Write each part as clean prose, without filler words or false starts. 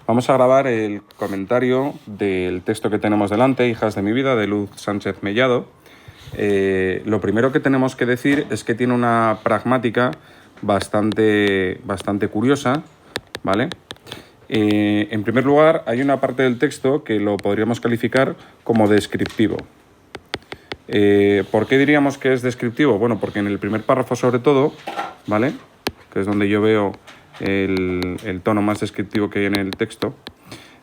Vamos a grabar el comentario del texto que tenemos delante, Hijas de mi vida, de Luz Sánchez Mellado. Lo primero que tenemos que decir es que tiene una pragmática bastante curiosa, ¿vale? En primer lugar, hay una parte del texto que lo podríamos calificar como descriptivo. ¿Por qué diríamos que es descriptivo? Bueno, porque en el primer párrafo sobre todo, ¿vale?, que es donde yo veo el tono más descriptivo que hay en el texto,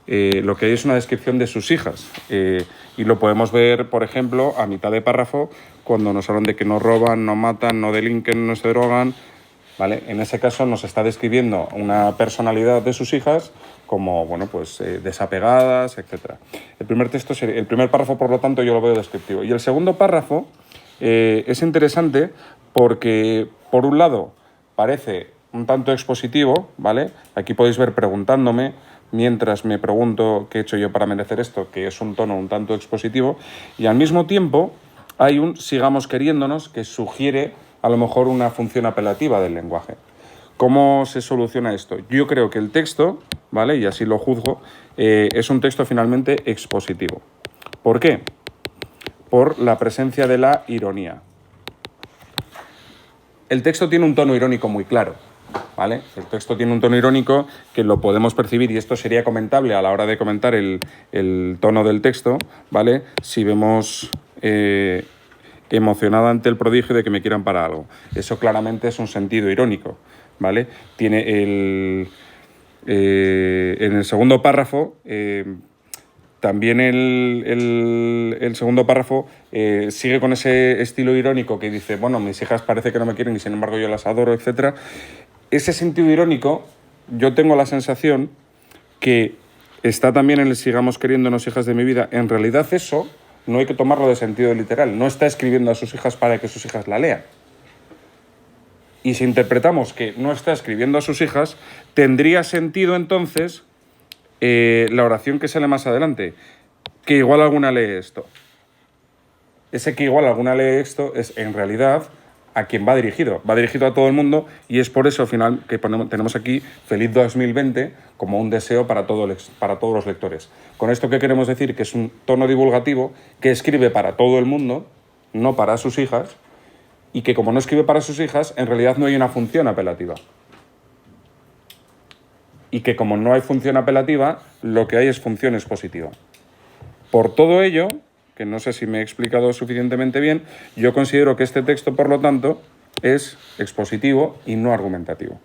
lo que hay es una descripción de sus hijas. Y lo podemos ver, por ejemplo, a mitad de párrafo, cuando nos hablan de que no roban, no matan, no delinquen, no se drogan, ¿vale? En ese caso nos está describiendo una personalidad de sus hijas como, bueno, pues desapegadas, etc. El primer párrafo, por lo tanto, yo lo veo descriptivo. Y el segundo párrafo es interesante porque, por un lado, parece un tanto expositivo, ¿vale? Aquí podéis ver preguntándome, mientras me pregunto qué he hecho yo para merecer esto, que es un tono un tanto expositivo, y al mismo tiempo hay un sigamos queriéndonos que sugiere a lo mejor una función apelativa del lenguaje. ¿Cómo se soluciona esto? Yo creo que el texto, ¿vale?, y así lo juzgo, es un texto finalmente expositivo. ¿Por qué? Por la presencia de la ironía. El texto tiene un tono irónico muy claro, ¿vale? El texto tiene un tono irónico que lo podemos percibir, y esto sería comentable a la hora de comentar el tono del texto, ¿vale?, si vemos emocionada ante el prodigio de que me quieran para algo. Eso claramente es un sentido irónico, ¿vale? Tiene en el segundo párrafo, también el segundo párrafo sigue con ese estilo irónico que dice, bueno, mis hijas parece que no me quieren y sin embargo yo las adoro, etc. Ese sentido irónico, yo tengo la sensación que está también en el sigamos queriéndonos, hijas de mi vida. En realidad eso no hay que tomarlo de sentido literal. No está escribiendo a sus hijas para que sus hijas la lean. Y si interpretamos que no está escribiendo a sus hijas, tendría sentido entonces la oración que sale más adelante, que igual alguna lee esto. Ese que igual alguna lee esto es en realidad a quien va dirigido. Va dirigido a todo el mundo, y es por eso al final que tenemos aquí Feliz 2020 como un deseo para todos los lectores. Con esto, ¿qué queremos decir? Que es un tono divulgativo que escribe para todo el mundo, no para sus hijas, y que como no escribe para sus hijas, en realidad no hay una función apelativa. Y que como no hay función apelativa, lo que hay es función expositiva. Por todo ello, que no sé si me he explicado suficientemente bien, yo considero que este texto, por lo tanto, es expositivo y no argumentativo.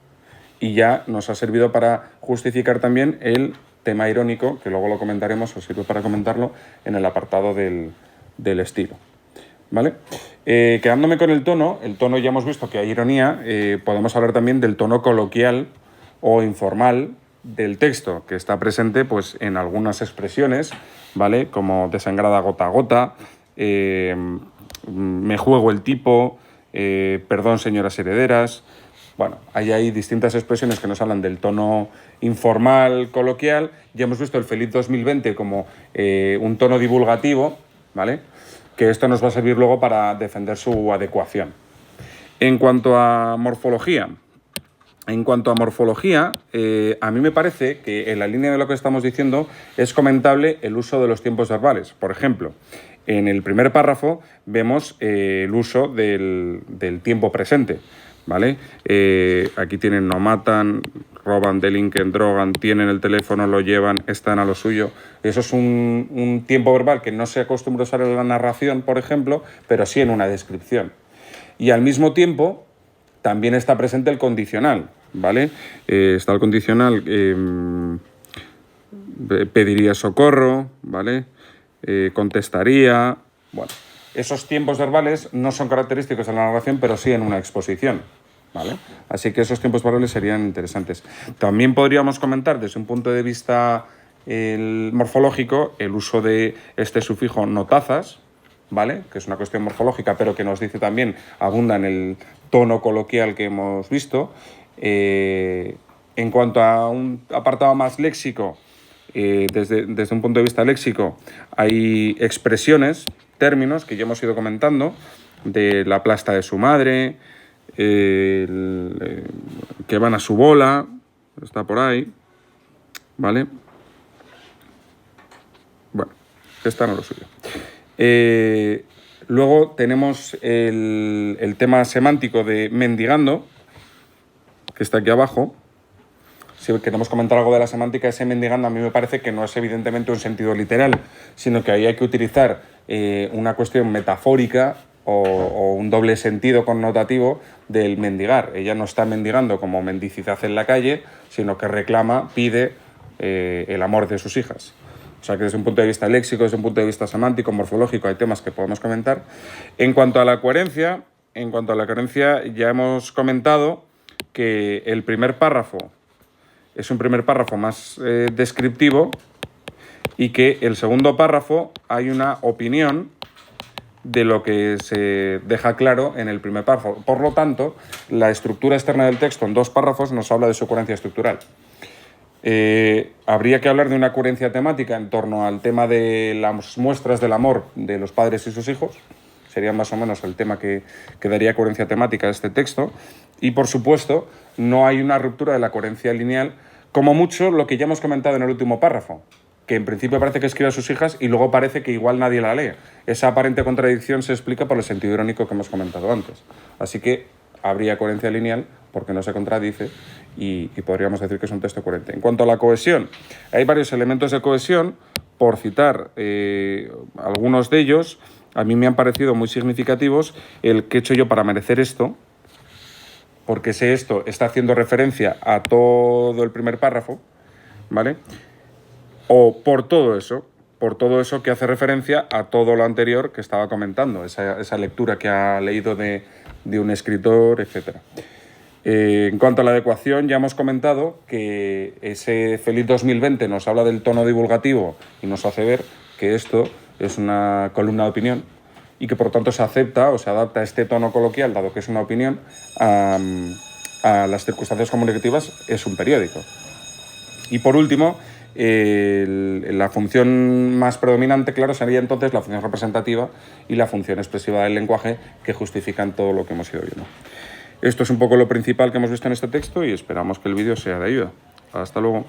Y ya nos ha servido para justificar también el tema irónico, que luego lo comentaremos, o sirve para comentarlo, en el apartado del estilo. ¿Vale? Quedándome con el tono ya hemos visto que hay ironía. Podemos hablar también del tono coloquial o informal del texto, que está presente pues en algunas expresiones, ¿vale?, como desangrada gota a gota, me juego el tipo, perdón señoras herederas. Bueno, hay distintas expresiones que nos hablan del tono informal, coloquial. Ya hemos visto el Feliz 2020 como un tono divulgativo, ¿vale?, que esto nos va a servir luego para defender su adecuación. En cuanto a morfología, a mí me parece que en la línea de lo que estamos diciendo es comentable el uso de los tiempos verbales. Por ejemplo, en el primer párrafo vemos el uso del tiempo presente, ¿vale? Aquí tienen no matan, roban, delinquen, drogan, tienen el teléfono, lo llevan, están a lo suyo. Eso es un tiempo verbal que no se acostumbra a usar en la narración, por ejemplo, pero sí en una descripción. Y al mismo tiempo también está presente el condicional, ¿vale? Está el condicional, pediría socorro, ¿vale? Contestaría. Bueno, esos tiempos verbales no son característicos de la narración, pero sí en una exposición, ¿vale? Así que esos tiempos verbales serían interesantes. También podríamos comentar desde un punto de vista morfológico el uso de este sufijo notazas, ¿vale?, que es una cuestión morfológica, pero que nos dice también, abunda en el tono coloquial que hemos visto. En cuanto a un apartado más léxico, desde un punto de vista léxico, hay expresiones, términos que ya hemos ido comentando, de la plasta de su madre, que van a su bola, está por ahí, ¿vale? que está en lo suyo. Luego tenemos el tema semántico de mendigando, que está aquí abajo. Si queremos comentar algo de la semántica, ese mendigando a mí me parece que no es evidentemente un sentido literal, sino que ahí hay que utilizar una cuestión metafórica o un doble sentido connotativo del mendigar. Ella no está mendigando como mendicidad en la calle, sino que reclama, pide el amor de sus hijas. O sea que desde un punto de vista léxico, desde un punto de vista semántico, morfológico, hay temas que podemos comentar. En cuanto a la coherencia, ya hemos comentado que el primer párrafo es un primer párrafo más descriptivo y que el segundo párrafo hay una opinión de lo que se deja claro en el primer párrafo. Por lo tanto, la estructura externa del texto en 2 párrafos nos habla de su coherencia estructural. Habría que hablar de una coherencia temática en torno al tema de las muestras del amor de los padres y sus hijos. Sería más o menos el tema que daría coherencia temática a este texto. Y, por supuesto, no hay una ruptura de la coherencia lineal, como mucho lo que ya hemos comentado en el último párrafo, que en principio parece que escribe a sus hijas y luego parece que igual nadie la lee. Esa aparente contradicción se explica por el sentido irónico que hemos comentado antes. Así que habría coherencia lineal porque no se contradice y podríamos decir que es un texto coherente. En cuanto a la cohesión, hay varios elementos de cohesión. Por citar algunos de ellos, a mí me han parecido muy significativos el que he hecho yo para merecer esto, porque esto está haciendo referencia a todo el primer párrafo, ¿vale? O por todo eso que hace referencia a todo lo anterior que estaba comentando, esa lectura que ha leído de un escritor, etc. En cuanto a la adecuación, ya hemos comentado que ese feliz 2020 nos habla del tono divulgativo y nos hace ver que esto es una columna de opinión y que por tanto se acepta o se adapta a este tono coloquial, dado que es una opinión, a las circunstancias comunicativas, es un periódico. Y por último, la función más predominante, claro, sería entonces la función representativa y la función expresiva del lenguaje, que justifican todo lo que hemos ido viendo. Esto es un poco lo principal que hemos visto en este texto y esperamos que el vídeo sea de ayuda. Hasta luego.